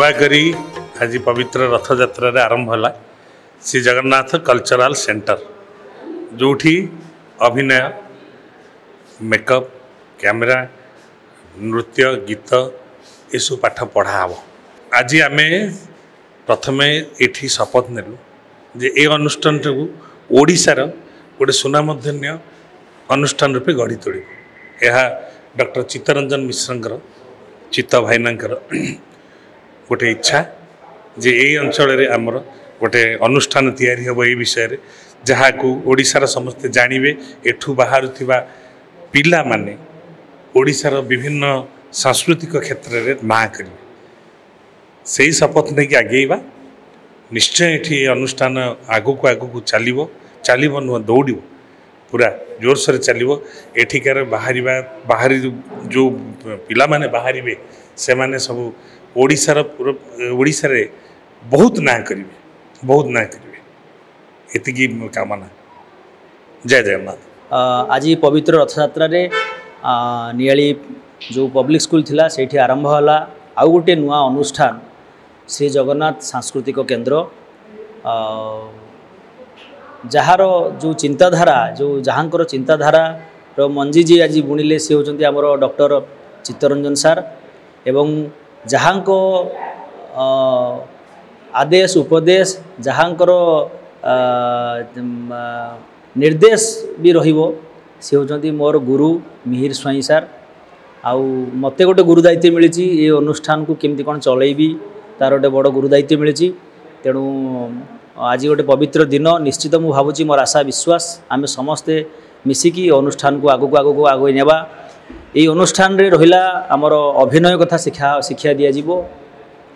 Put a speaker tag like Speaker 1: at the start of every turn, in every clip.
Speaker 1: सेवा करी आज पवित्र रथ यात्रा आरंभ होला श्री जगन्नाथ कल्चरल सेंटर जोठी अभिनय मेकअप कैमरा नृत्य गीत यू पाठ पढ़ा हम आज आम प्रथम ये शपथ नेलु जे ए अनुष्ठान को ओडिशार गोटे सुनामधन्य अनुष्ठान रूपे गढ़ी तोड़ यह डॉक्टर चित्तरंजन मिश्र चित्त भाईनांकर गोटे इच्छा जे ये अंचल आमर गोटे अनुष्ठान तैयारी हम ये विषय जहाँ को ओडिशार समस्ते जानवे एठू बाहर पिला माने ओडिशार विभिन्न सांस्कृतिक क्षेत्र में ना करेंगे से शपथ नहीं आगेवा निश्चय ये अनुष्ठान आगक आगक चलो चलो नुह दौड़ पूरा जोरसोर चलो एठिकार बाहर जो पिला माने बाहर से माने सब ओडिशार बहुत ना करेंगे एति कामना। जय जगन्नाथ।
Speaker 2: आज पवित्र रथ यात्रा नियाली जो पब्लिक स्कूल थिला सेठी आरंभ होला आउ गोटे नुआ अनुष्ठान श्री जगन्नाथ सांस्कृतिक केंद्र जार जो चिंताधारा जो जहाँकर चिंताधारा मंजी जी आज बुणिले सी होचंती आमर डॉक्टर चित्तरंजन सार एवं जहाँको आदेश उपदेश जहाँकर निर्देश भी रहिबो सी होचंती मोर गुरु मिहिर स्वाई सार आउ मते गोटे गुरु दायित्व मिली ये अनुष्ठान को केमती कौन चलैबी तार गोटे बड़ गुरु दायित्व मिली तेणु आज गोटे पवित्र दिन निश्चित मु भावुची मोर आशा विश्वास आम समस्ते मिसिकी अनुष्ठान को आगक आगे नेबा ये अनुष्ठान रे रहिला आमर अभिनय कथा शिक्षा दिज्व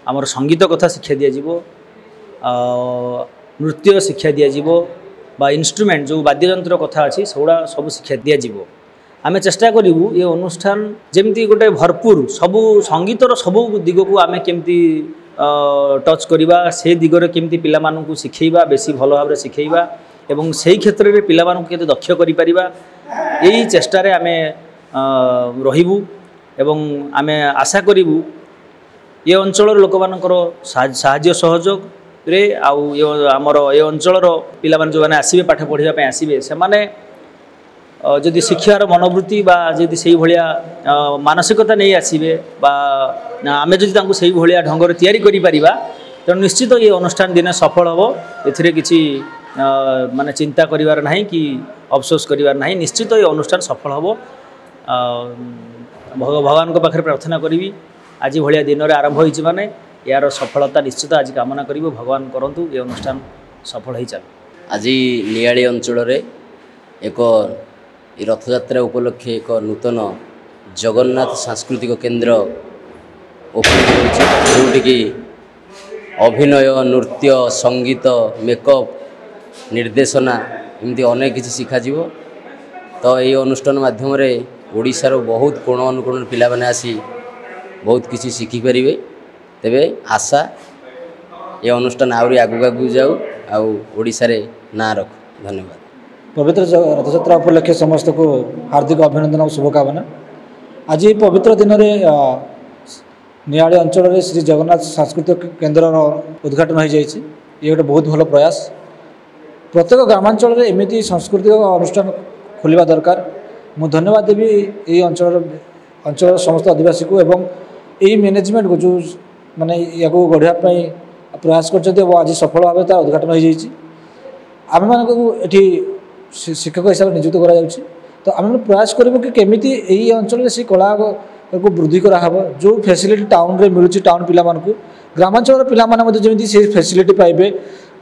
Speaker 2: आमर संगीत कथा शिक्षा दिज्व नृत्य शिक्षा दिज्व बा इंस्ट्रूमेंट जो वाद्ययंत्र कथा अच्छी सेगुड़ा सब शिक्षा दिज्व आमे चेष्टा करूँ ये अनुष्ठान जमती गोटे भरपूर सबू संगीतर सबू दिग को आमे केमती टच करवा से दिगरे केमती पिला मानू शिखेबा बेसी भल भाव शिखेबा एवं से क्षेत्र में पिला मानू केते दक्ष करि परिबा यही चेष्टा रे आमे रहिबू एवं आमे आशा करिबू ये अंचल लोक मानकर साहाय्य सहयोग रे आउ ये आमर ये अंचल पिला माने जो माने आसीबे पाठ पढ़िबा पे आसीबे से माने जदि शिक्षार मनोवृत्ति बा जदि से भाया मानसिकता नहीं आसबे आम जदि से भाया ढंग तैयारी करा तेणु निश्चित ये अनुष्ठान दिन सफल हम ए माने चिंता करिवार नहीं कि अफसोस करिवार नहीं निश्चित ये अनुष्ठान सफल हम भगवान को पाखे प्रार्थना करी आज भाया दिन में आरंभ होती माने यार सफलता निश्चित आज कामना करी भगवान करंतु ये अनुष्ठान सफल हो चल।
Speaker 3: आज नियाली अंचल एक रथ यात्रा उपलक्षे एक नूतन जगन्नाथ सांस्कृतिक केंद्र ओपन जोटिकी अभिनय नृत्य संगीत मेकअप निर्देशना एमती अनेक किसी शिखा तो ये अनुष्ठान माध्यम ओडिशार बहुत कोण अनुकोण पिला माने आसी बहुत किसी शिखिपारे तेबे आशा ये अनुष्ठान आहरी आगू आगू जाऊ आउ ओडिशारे ना रख। धन्यवाद।
Speaker 4: पवित्र रथयात्रा उपलक्षे समस्त को हार्दिक अभिनंदन और शुभकामना। आज पवित्र दिन में नियाली अंचल में श्री जगन्नाथ सांस्कृतिक केन्द्र उद्घाटन हो जाए ये गोटे बहुत भल प्रयास प्रत्येक ग्रामांचल में एमती सांस्कृतिक अनुष्ठान खोलिबा दरकार। मु धन्यवाद देवी ये अंचल समस्त आदिवासी को एवं यही मैनेजमेंट को जो माने या गढ़ापी प्रयास कर आज सफल भाव तार उद्घाटन हो जाए आम मानक शिक्षक हिसाब से नियुक्त करा तो आम प्रयास करूँ कि केमी यही अंचल से कला को वृद्धि कराव जो फैसिलिटी टाउन रे मिलूँ टाउन पिला मानकु ग्रामांचल पिला माने जमी से फैसिलिटी पाइबे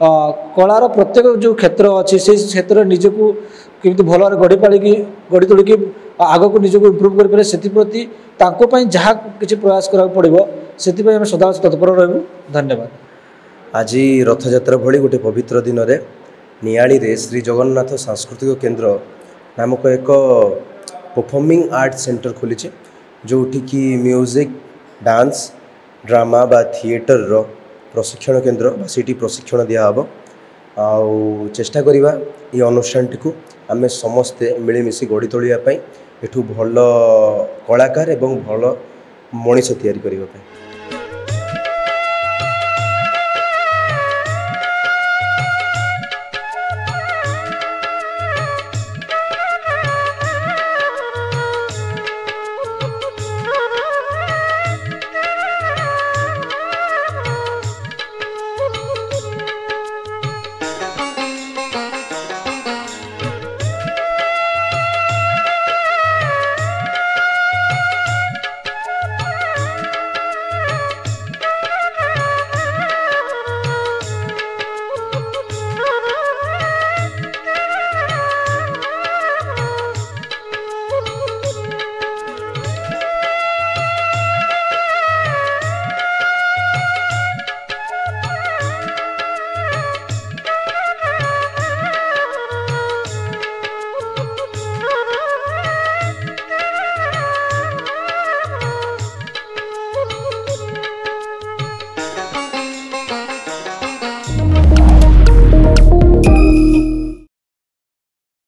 Speaker 4: कलार प्रत्येक जो क्षेत्र अच्छी से क्षेत्र निजको केमी भल गढ़ी तोड़िकी आग को निजक इम्प्रूव करें से जहाँ किसी प्रयास करा पड़ो से सदा तत्पर रहू। धन्यवाद।
Speaker 5: आज रथ यात्रा भली गोटे पवित्र दिन में नियाली रे श्री जगन्नाथ सांस्कृतिक केंद्र नामक एक परफॉर्मिंग आर्ट सेंटर खोली जोटी की म्यूजिक डांस ड्रामा बा थिएटर रो प्रशिक्षण केंद्र सीटी प्रशिक्षण दिहब आउ चेष्टा करिबा ये अनुष्ठान टी आम समस्ते मिलमिशि गढ़ी तोड़ापी एठू भल कलाकार एवं भल मनीष तैयारी करने।